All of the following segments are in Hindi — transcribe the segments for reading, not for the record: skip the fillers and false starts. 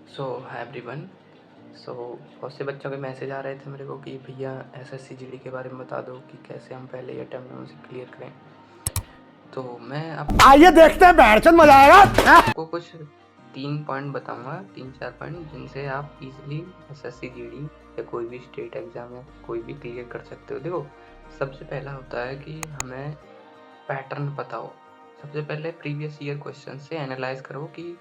सो हाय एवरीवन। सो बहुत से बच्चों के मैसेज आ रहे थे मेरे को कि भैया एसएससी जीडी के बारे में बता दो कि कैसे हम पहले ये अटेम्प्ट में उसे क्लियर करें। तो मैं आइए देखते हैं बैठचंद मजा आएगा। आपको कुछ 3 पॉइंट बताऊंगा, 3-4 पॉइंट जिनसे आप इजीली एसएससी जीडी या कोई भी स्टेट एग्जाम या कोई भी क्लियर कर सकते हो। देखो, सबसे पहला होता है कि हमें पैटर्न पता हो। सबसे पहले प्रीवियस ईयर क्वेश्चन से एनालाइज करो कि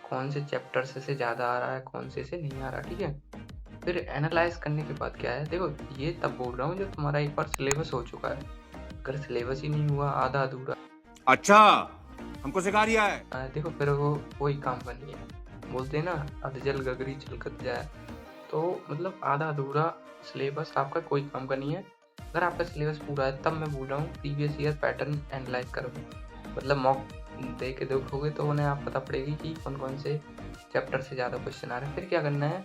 कौन से चैप्टर से ज़्यादा आ रहा है, कौन से नहीं आ रहा। ठीक है, फिर एनालाइज करने के बाद क्या है, देखो ये तब बोल रहा हूँ जब तुम्हारा एक बार सिलेबस हो चुका है। अगर सिलेबस ही नहीं हुआ, आधा अधूरा, अच्छा, हमको सिखा रिया है। देखो फिर वो कोई काम का नहीं है। बोलते हैं ना, अधजल गगरी छलकत जाए। तो मतलब आधा अधूरा सिलेबस आपका कोई काम का नहीं है। अगर आपका सिलेबस पूरा है तब मैं बोल रहा हूँ प्रीवियस ईयर पैटर्न एनालाइज करो। मतलब मॉक दे के देखोगे तो उन्हें आप पता पड़ेगी कि कौन कौन से चैप्टर से ज़्यादा क्वेश्चन आ रहे हैं। फिर क्या करना है,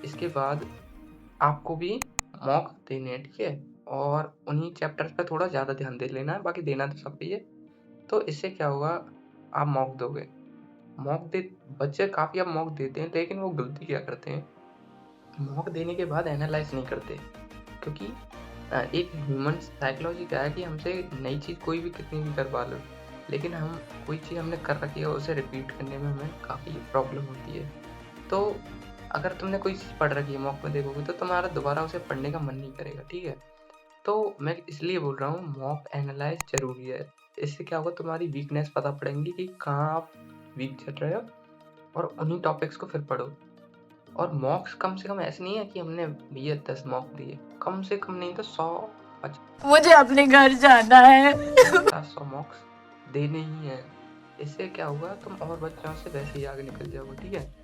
इसके बाद आपको भी मॉक देने हैं, ठीक है? और उन्हीं चैप्टर्स पे थोड़ा ज़्यादा ध्यान दे लेना है, बाकी देना तो सब पे ही है। तो इससे क्या होगा, आप मॉक दोगे। मॉक दे बच्चे काफ़ी अब मॉक देते हैं, लेकिन वो गलती क्या करते हैं, मॉक देने के बाद एनालाइज़ नहीं करते। क्योंकि एक ह्यूमन साइकोलॉजी क्या है कि हमसे नई चीज़ कोई भी कितनी भी करवा लो, लेकिन हम कोई चीज़ हमने कर रखी है उसे रिपीट करने में हमें काफ़ी प्रॉब्लम होती है। तो अगर तुमने कोई चीज़ पढ़ रखी है, मॉक में देखोगे तो तुम्हारा दोबारा उसे पढ़ने का मन नहीं करेगा, ठीक है? तो मैं इसलिए बोल रहा हूँ मॉक एनालाइज़ ज़रूरी है। इससे क्या होगा, तुम्हारी वीकनेस पता पड़ेंगी कि कहाँ आप वीक चल रहे हो, और उन्हीं टॉपिक्स को फिर पढ़ो। और मॉक्स कम से कम ऐसे नहीं है कि हमने भैया 10 मॉक दिए, कम से कम नहीं तो 100, मुझे अपने घर जाना है। 50-100 मॉक्स देने ही हैं। इससे क्या होगा, तुम और बच्चों से वैसे ही आगे निकल जाओगे, ठीक है?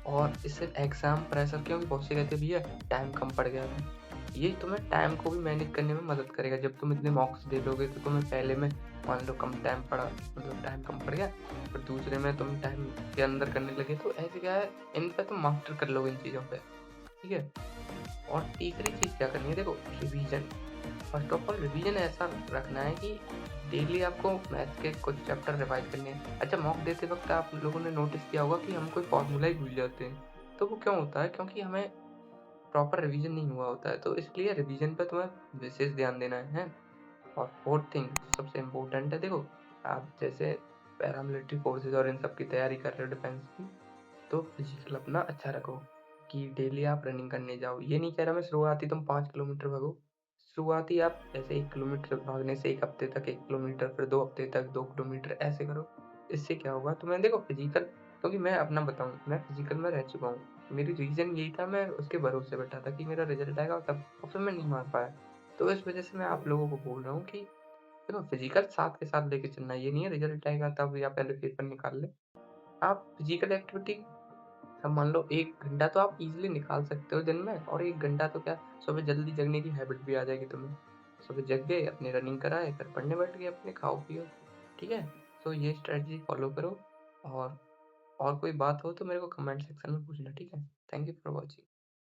और इससे एग्ज़ाम प्रेशर, क्योंकि बहुत से कहते हैं भैया टाइम कम पड़ गया है। ये तुम्हें टाइम को भी मैनेज करने में मदद करेगा। जब तुम इतने मॉक्स दे दोगे तो तुम्हें पहले में मान लो कम टाइम पड़ा, मतलब टाइम कम पड़ गया, और दूसरे में तुम टाइम के अंदर करने लगे, तो ऐसे क्या है, इन पे तुम मास्टर कर लोगे इन चीज़ों पे, ठीक है? और तीसरी चीज़ क्या करनी है, देखो revision. First of all revision ऐसा रखना है कि डेली आपको मैथ्स के कुछ चैप्टर रिवाइज करने हैं। अच्छा, मॉक देते वक्त आप लोगों ने नोटिस किया होगा कि हम कोई फॉर्मूला ही भूल जाते हैं। तो वो क्यों होता है, क्योंकि हमें प्रॉपर रिवीजन नहीं हुआ होता है। तो इसलिए रिवीजन पे तुम्हें विशेष ध्यान देना है। और फोर्थ थिंग जो सबसे इम्पोर्टेंट है, देखो आप जैसे पैरामिलिट्री फोर्सेज और इन सब की तैयारी कर रहे हो डिफेंस की, तो फिजिकल अपना अच्छा रखो कि डेली आप रनिंग करने जाओ। ये नहीं कह रहा मैं शुरुआती तुम 5 किलोमीटर भागो। शुरुआती आप ऐसे 1 किलोमीटर भागने से 1 हफ्ते तक 1 किलोमीटर, फिर 2 हफ्ते तक 2 किलोमीटर ऐसे करो। इससे क्या होगा, तुम्हें देखो फिजिकल, क्योंकि मैं अपना बताऊँ, मैं फिजिकल में रह चुका हूँ। मेरी रीज़न यही था, मैं उसके भरोसे बैठा था कि मेरा रिज़ल्ट आएगा, तब और फिर मैं नहीं मार पाया। तो इस वज़ह से मैं आप लोगों को बोल रहा हूँ कि देखो फिजिकल साथ के साथ लेके चलना है। ये नहीं है रिज़ल्ट आएगा तब या पहले पेपर निकाल लें। आप फिजिकल एक्टिविटी, अब मान लो 1 घंटा तो आप ईज़िली निकाल सकते हो दिन में, और 1 घंटा तो क्या, सुबह जल्दी जगने की हैबिट भी आ जाएगी तुम्हें। सुबह जग गए, अपनी रनिंग कराए, फिर पढ़ने बैठ गए, अपने खाओ-पियो, ठीक है? तो ये स्ट्रैटेजी फ़ॉलो करो। और कोई बात हो तो मेरे को कमेंट सेक्शन में पूछना, ठीक है? Thank you for watching.